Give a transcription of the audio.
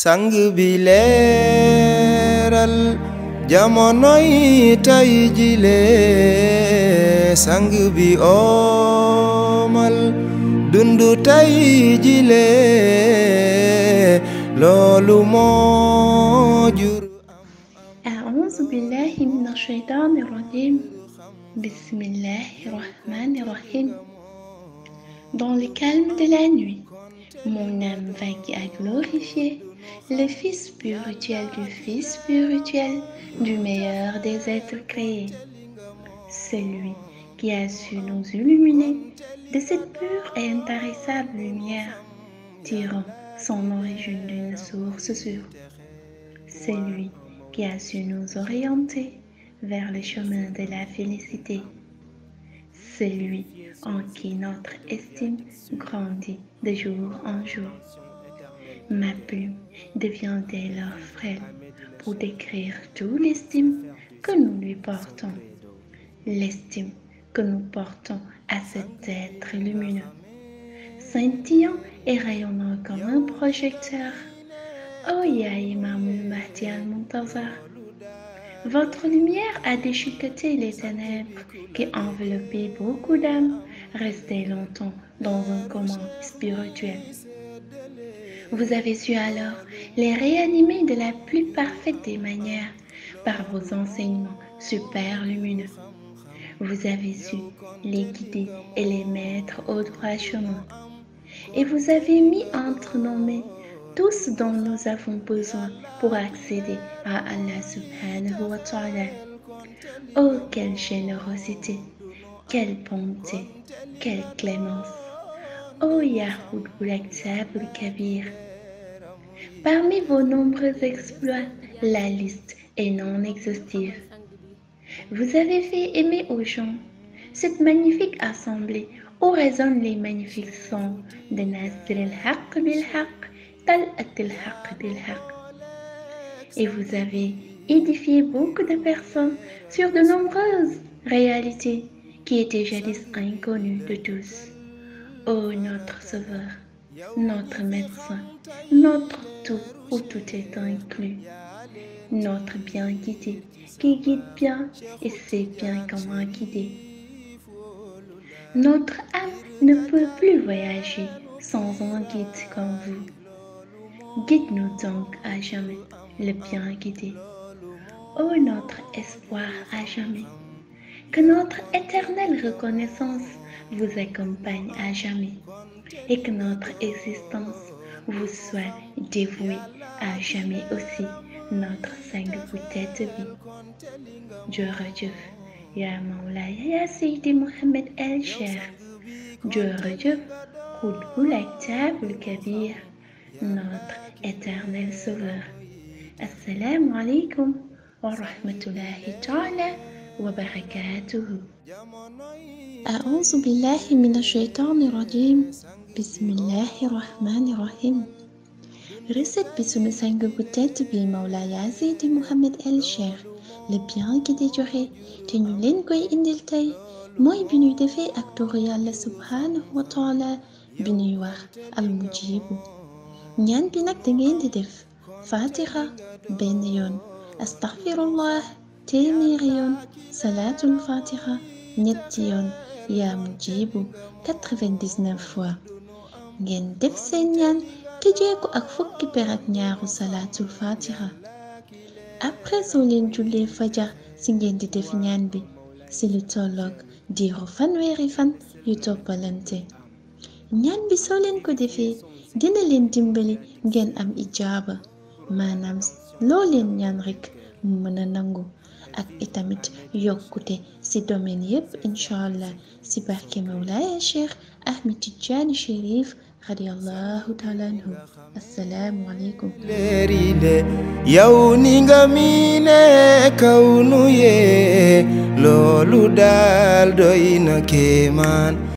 sang bi leeral jamonoy tay jile sang bi omal dundu tay jile loolu moo jur أعوذ بالله من الشيطان الرجيم بسم الله الرحمن الرحيم. Dans le calme de la nuit, mon âme vague a glorifié le Fils spirituel du Fils spirituel du meilleur des êtres créés. Celui qui a su nous illuminer de cette pure et intarissable lumière, tirant son origine d'une source sûre. Celui qui a su nous orienter vers le chemin de la félicité. Celui en qui notre estime grandit de jour en jour. Ma plume devient dès lors frêle pour décrire toute l'estime que nous lui portons. L'estime que nous portons à cet être lumineux, scintillant et rayonnant comme un projecteur. Oh ya Imamul Mahdi al-Muntazar, votre lumière a déchiqueté les ténèbres qui enveloppaient beaucoup d'âmes restées longtemps dans un coma spirituel. Vous avez su alors les réanimer de la plus parfaite des manières par vos enseignements super lumineux. Vous avez su les guider et les mettre au droit chemin. Et vous avez mis entre nos mains tout ce dont nous avons besoin pour accéder à Allah subhanahu wa ta'ala. Oh, quelle générosité, quelle bonté, quelle clémence. Oh, Yahoud Boulaktab Kabir. Parmi vos nombreux exploits, la liste est non exhaustive. Vous avez fait aimer aux gens cette magnifique assemblée où résonnent les magnifiques sons de Nasr al-Haq bil-Haq. Et vous avez édifié beaucoup de personnes sur de nombreuses réalités qui étaient jadis inconnues de tous. Ô notre Sauveur, notre médecin, notre tout où tout est inclus, notre bien guidé qui guide bien et sait bien comment guider. Notre âme ne peut plus voyager sans un guide comme vous. Guide-nous donc à jamais, le bien guidé. Ô notre espoir à jamais, que notre éternelle reconnaissance vous accompagne à jamais et que notre existence vous soit dévouée à jamais aussi, notre sang bu tedd bi. Jërëjëf yaa Mawlaaya yaa Seydi Mouhamed El Cheikh. Jërëjëf Qutbul Aktabul Kabir, notre éternel sauveur. Assalamu alaikum wa rahmatullahi ta'ala wa barakatuhu. أعوذ بالله من الشيطان الرجيم بسم الله الرحمن الرحيم. Recette bi sunu sang bu tedd bi Mawlaaya Seydi Mouhamed El Cheikh le bien guidé joxe te ñu leen koy indil tey mooy bi ñuy defee ak turu Yàlla subhanahu wa taala bi ñuy wax al mujibu. ñaan bi nag da ngeen di def fatiha benn yoon, astaghfirullah téeméeri yoon, salaatul fatiha ñetti yoon, yaa mujibu 99 fois. ngeen def seen ñaan tëjee ko ak fukki per ak ñaaru salaatul fatiha. après soo leen jullee fajar si ngeen di def ñaan bi si lu tolloog diiru fanweeri fan yu toppalante. ñaan bi soo leen ko defee dina leen dimbali ngeen am ijaaba, maanaam loo leen ñaan rekk mu mën a nangu, ak itamit yokkute ci domaine yépp inchaallah ci barke Mawlaaya Cheikh Ahmed Tidiane Chérif radiyallahu taala anhu. Assalaamu aleykum. leerile yow ni nga miine kawnu yee loolu daal doy na kéemaan.